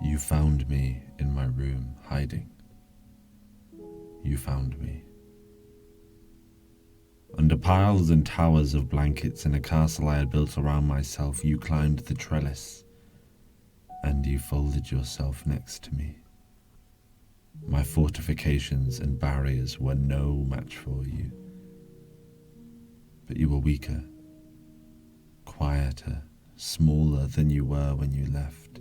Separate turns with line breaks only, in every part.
You found me in my room, hiding. You found me. Under piles and towers of blankets in a castle I had built around myself, you climbed the trellis, and you folded yourself next to me. My fortifications and barriers were no match for you. But you were weaker, quieter, smaller than you were when you left.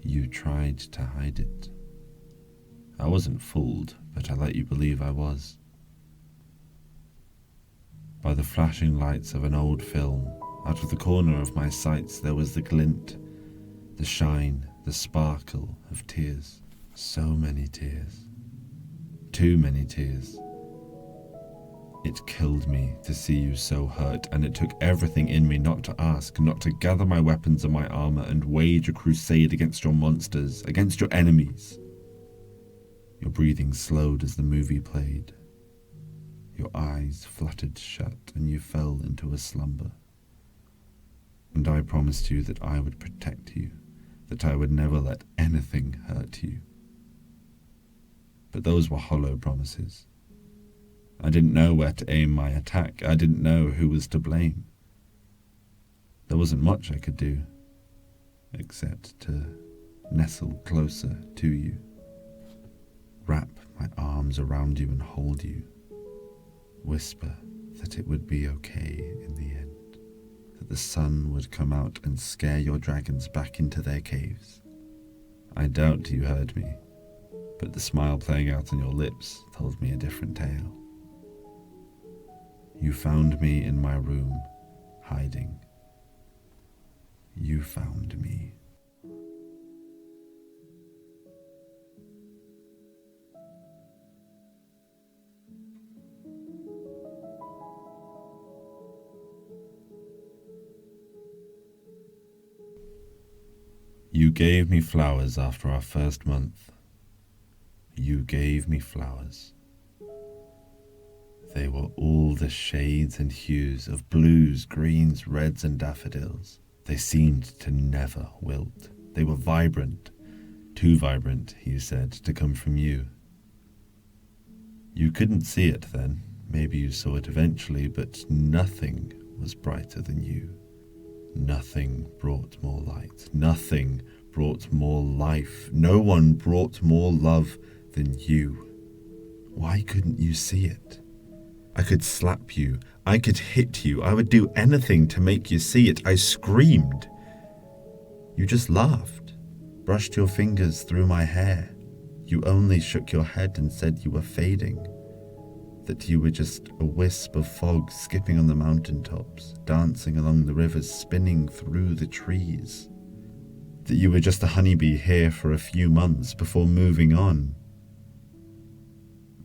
You tried to hide it. I wasn't fooled, but I let you believe I was. By the flashing lights of an old film, out of the corner of my sights there was the glint, the shine, the sparkle of tears. So many tears. Too many tears. It killed me to see you so hurt, and it took everything in me not to ask, not to gather my weapons and my armor and wage a crusade against your monsters, against your enemies. Your breathing slowed as the movie played. Your eyes fluttered shut and you fell into a slumber. And I promised you that I would protect you, that I would never let anything hurt you. But those were hollow promises. I didn't know where to aim my attack. I didn't know who was to blame. There wasn't much I could do, except to nestle closer to you, wrap my arms around you and hold you, whisper that it would be okay in the end, that the sun would come out and scare your dragons back into their caves. I doubt you heard me, but the smile playing out on your lips told me a different tale. You found me in my room, hiding. You found me. You gave me flowers after our first month. You gave me flowers. They were all the shades and hues of blues, greens, reds, and daffodils. They seemed to never wilt. They were vibrant, too vibrant, you said, to come from you. You couldn't see it then. Maybe you saw it eventually, but nothing was brighter than you. Nothing brought more light. Nothing brought more life. No one brought more love than you. Why couldn't you see it? I could slap you. I could hit you. I would do anything to make you see it. I screamed. You just laughed, brushed your fingers through my hair. You only shook your head and said you were fading, that you were just a wisp of fog skipping on the mountaintops, dancing along the rivers, spinning through the trees, that you were just a honeybee here for a few months before moving on.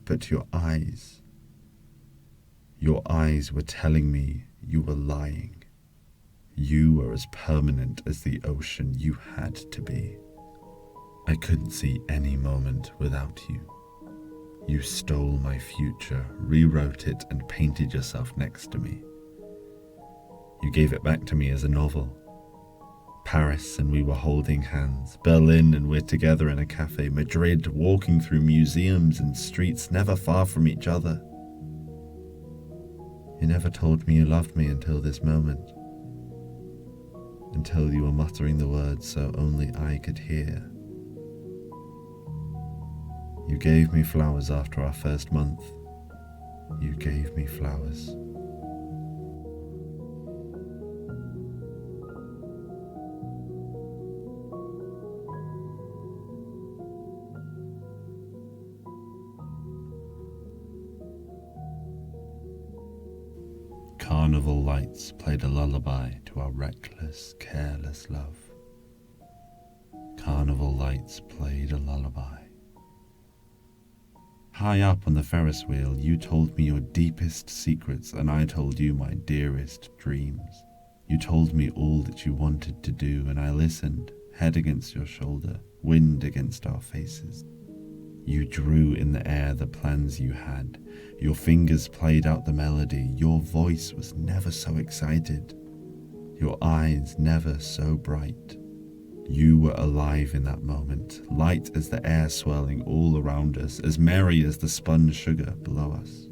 But your eyes were telling me you were lying. You were as permanent as the ocean. You had to be. I couldn't see any moment without you. You stole my future, rewrote it, and painted yourself next to me. You gave it back to me as a novel. Paris and we were holding hands. Berlin and we're together in a cafe. Madrid, walking through museums and streets never far from each other. You never told me you loved me until this moment. Until you were muttering the words so only I could hear. You gave me flowers after our first month. You gave me flowers. Carnival lights played a lullaby to our reckless, careless love. Carnival lights played a lullaby. High up on the Ferris wheel, you told me your deepest secrets, and I told you my dearest dreams. You told me all that you wanted to do, and I listened, head against your shoulder, wind against our faces. You drew in the air the plans you had. Your fingers played out the melody. Your voice was never so excited. Your eyes never so bright. You were alive in that moment, light as the air swirling all around us, as merry as the spun sugar below us.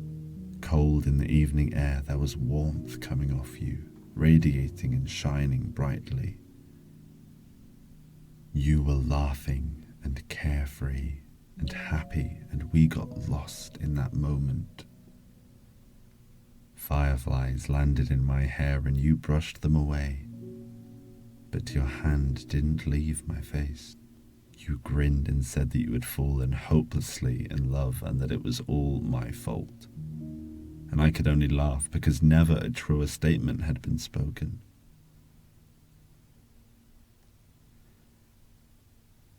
Cold in the evening air, there was warmth coming off you, radiating and shining brightly. You were laughing and carefree and happy, and we got lost in that moment. Fireflies landed in my hair and you brushed them away, but your hand didn't leave my face. You grinned and said that you had fallen hopelessly in love and that it was all my fault. And I could only laugh because never a truer statement had been spoken.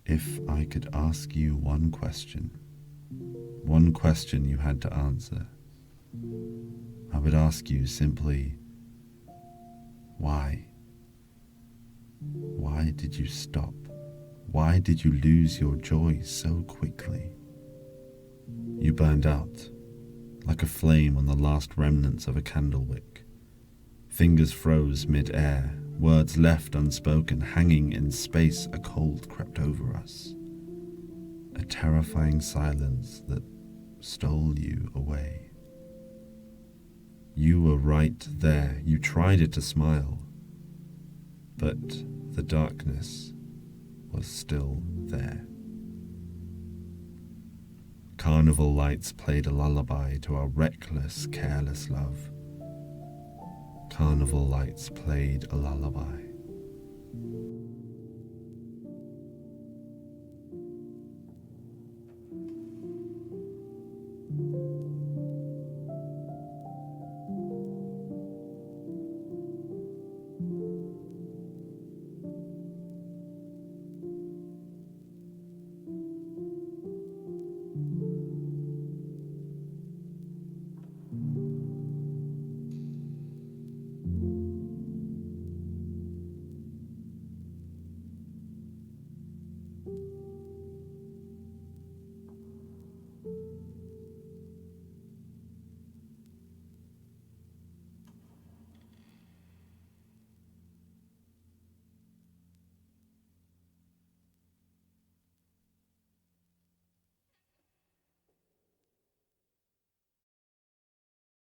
If I could ask you one question you had to answer, I would ask you simply, why? Why did you stop? Why did you lose your joy so quickly? You burned out, like a flame on the last remnants of a candle wick. Fingers froze mid-air, words left unspoken, hanging in space. A cold crept over us, a terrifying silence that stole you away. You were right there. You tried to smile, but the darkness was still there. Carnival lights played a lullaby to our reckless, careless love. Carnival lights played a lullaby.